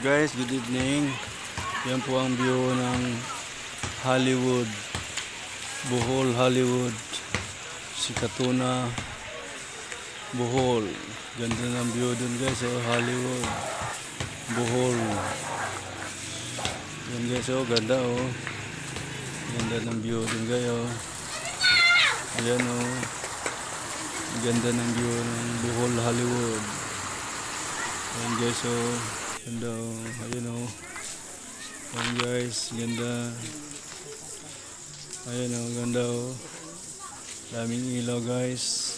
Guys, good evening. Yan po ang view ng Hollywood, Bohol, Hollywood, Sikatuna, Bohol. Ganda ng view dun guys, Hollywood, Bohol. Yan guys, ganda ganda ng view dun guys, ayan ganda ng view ng Bohol, Hollywood. Ayan guys, ganda ayan ayan guys, ganda. Ayan ganda daming ilaw guys.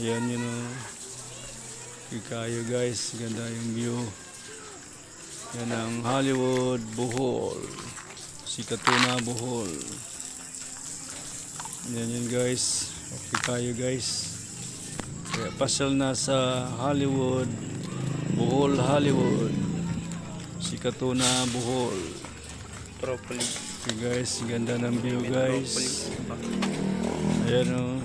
Ayan kayo guys, ganda yung view. Yan ang Hollywood, Bohol, Sikatuna, Bohol. Yan guys, okay kayo guys. Kaya pasyal na sa Hollywood, Bohol, Hollywood, Sikatuna, Bohol. Properly. Okay guys, ganda ng view guys. Ayan